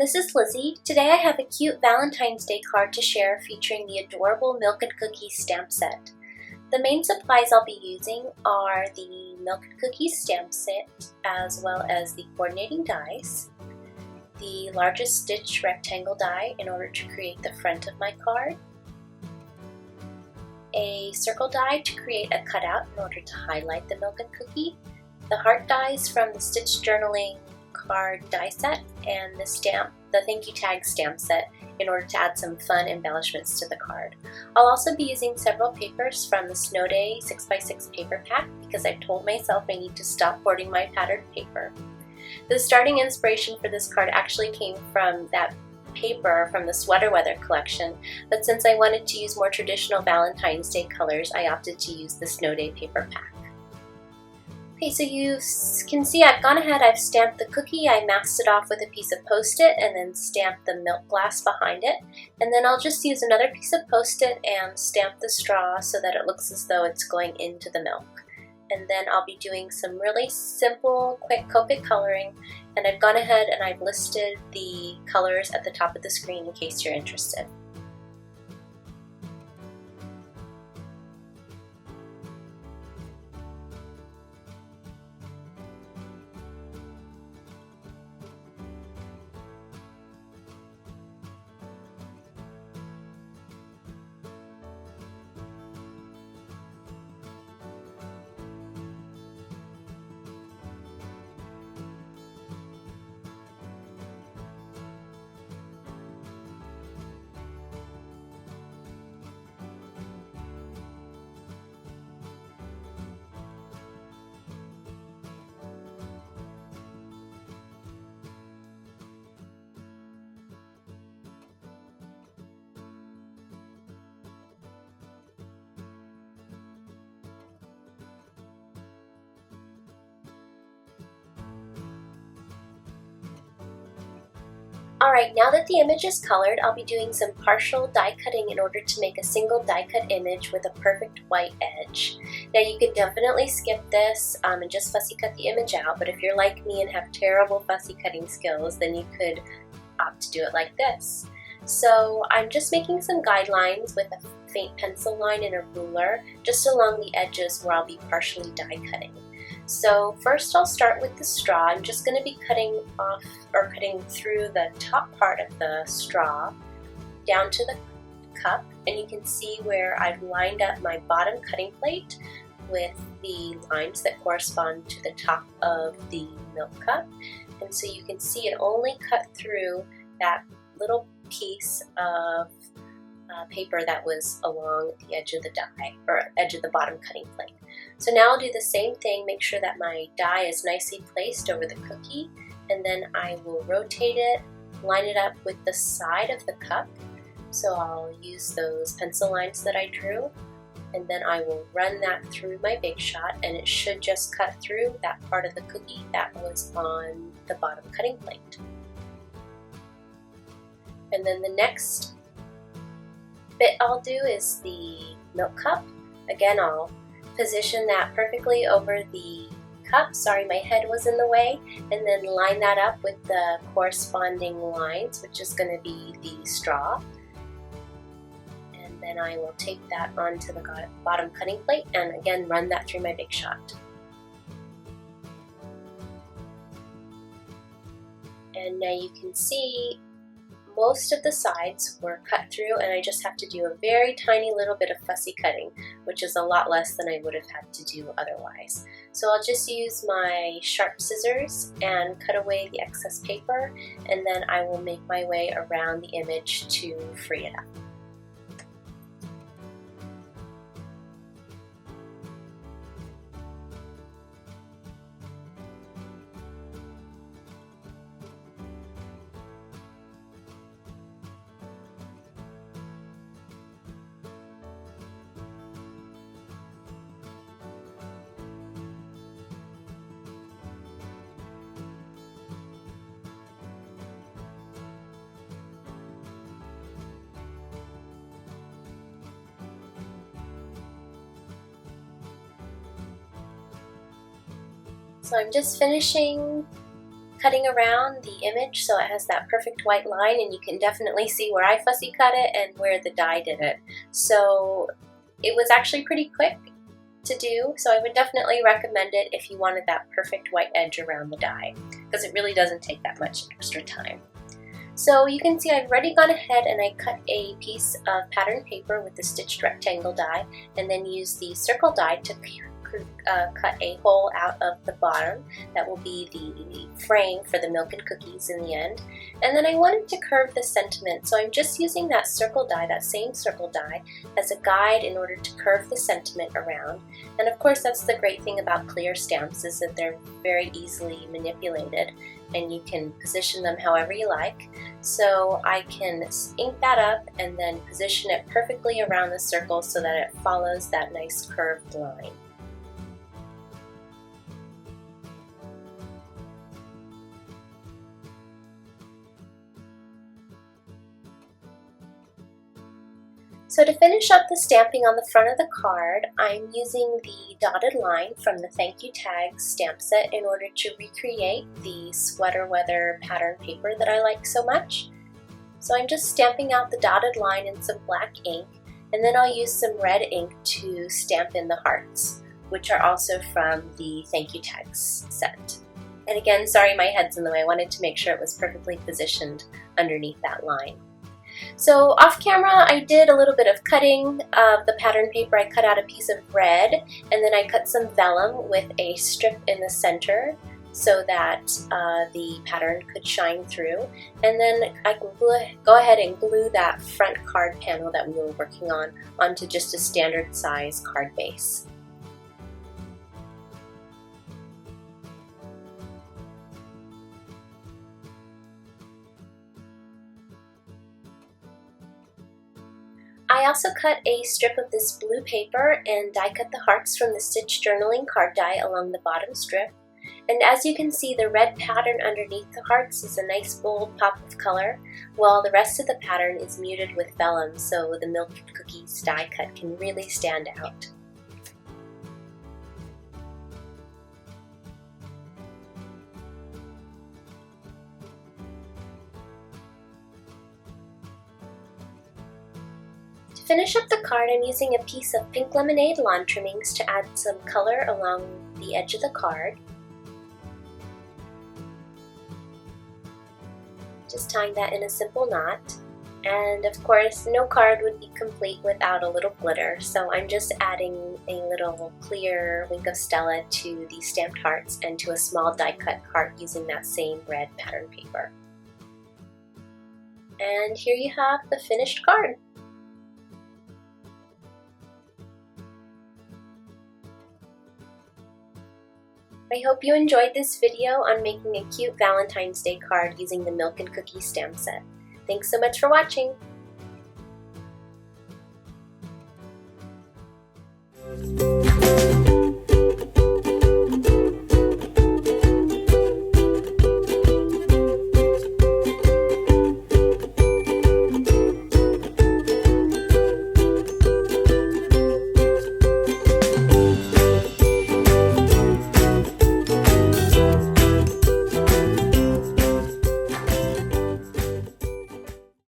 this is Lizzy. Today I have a cute Valentine's Day card to share featuring the adorable Milk and Cookies stamp set. The main supplies I'll be using are the Milk and Cookies stamp set, as well as the coordinating dies, the largest stitch rectangle die in order to create the front of my card, a circle die to create a cutout in order to highlight the Milk and Cookie, the heart dies from the Stitch Journaling card die set, and the thank you tag stamp set in order to add some fun embellishments to the card. I'll also be using several papers from the Snow Day 6x6 paper pack because I've told myself I need to stop hoarding my patterned paper. The starting inspiration for this card actually came from that paper from the Sweater Weather collection, but since I wanted to use more traditional Valentine's Day colors, I opted to use the Snow Day paper pack. Okay, so you can see I've gone ahead, I've stamped the cookie, I masked it off with a piece of Post-it and then stamped the milk glass behind it. And then I'll just use another piece of Post-it and stamp the straw so that it looks as though it's going into the milk. And then I'll be doing some really simple, quick Copic coloring, and I've gone ahead and I've listed the colors at the top of the screen in case you're interested. Alright, now that the image is colored, I'll be doing some partial die cutting in order to make a single die cut image with a perfect white edge. Now you could definitely skip this and just fussy cut the image out, but if you're like me and have terrible fussy cutting skills, then you could opt to do it like this. So I'm just making some guidelines with a faint pencil line and a ruler just along the edges where I'll be partially die cutting. So first I'll start with the straw. I'm just going to be cutting off or cutting through the top part of the straw down to the cup, and you can see where I've lined up my bottom cutting plate with the lines that correspond to the top of the milk cup. And so you can see it only cut through that little piece of paper that was along the edge of the die, or edge of the bottom cutting plate. So now I'll do the same thing, make sure that my die is nicely placed over the cookie, and then I will rotate it, line it up with the side of the cup. So I'll use those pencil lines that I drew, and then I will run that through my Big Shot, and it should just cut through that part of the cookie that was on the bottom cutting plate. And then the next bit I'll do is the milk cup. Again, I'll position that perfectly over the cup. Sorry, my head was in the way. And then line that up with the corresponding lines, which is going to be the straw. And then I will tape that onto the bottom cutting plate and again run that through my Big Shot. And now you can see most of the sides were cut through, and I just have to do a very tiny little bit of fussy cutting, which is a lot less than I would have had to do otherwise. So I'll just use my sharp scissors and cut away the excess paper, and then I will make my way around the image to free it up. So I'm just finishing cutting around the image so it has that perfect white line, and you can definitely see where I fussy cut it and where the dye did it. So it was actually pretty quick to do, so I would definitely recommend it if you wanted that perfect white edge around the dye, because it really doesn't take that much extra time. So you can see I've already gone ahead and I cut a piece of pattern paper with the stitched rectangle die, and then use the circle die to cut a hole out of the bottom that will be the frame for the milk and cookies in the end. And then I wanted to curve the sentiment, so I'm just using that circle die, that same circle die, as a guide in order to curve the sentiment around. And of course, that's the great thing about clear stamps, is that they're very easily manipulated and you can position them however you like. So I can ink that up and then position it perfectly around the circle so that it follows that nice curved line. So to finish up the stamping on the front of the card, I'm using the dotted line from the Thank You Tags stamp set in order to recreate the sweater weather pattern paper that I like so much. So I'm just stamping out the dotted line in some black ink, and then I'll use some red ink to stamp in the hearts, which are also from the Thank You Tags set. And again, sorry my head's in the way, I wanted to make sure it was perfectly positioned underneath that line. So off camera I did a little bit of cutting of the pattern paper. I cut out a piece of red, and then I cut some vellum with a strip in the center so that the pattern could shine through. And then I can go ahead and glue that front card panel that we were working on onto just a standard size card base. I also cut a strip of this blue paper and die cut the hearts from the stitch journaling card die along the bottom strip. And as you can see, the red pattern underneath the hearts is a nice bold pop of color, while the rest of the pattern is muted with vellum, so the milk cookies die cut can really stand out. To finish up the card, I'm using a piece of pink lemonade lawn trimmings to add some color along the edge of the card. Just tying that in a simple knot. And of course, no card would be complete without a little glitter, so I'm just adding a little clear wink of Stella to the stamped hearts and to a small die cut heart using that same red pattern paper. And here you have the finished card. I hope you enjoyed this video on making a cute Valentine's Day card using the Milk and Cookie stamp set. Thanks so much for watching!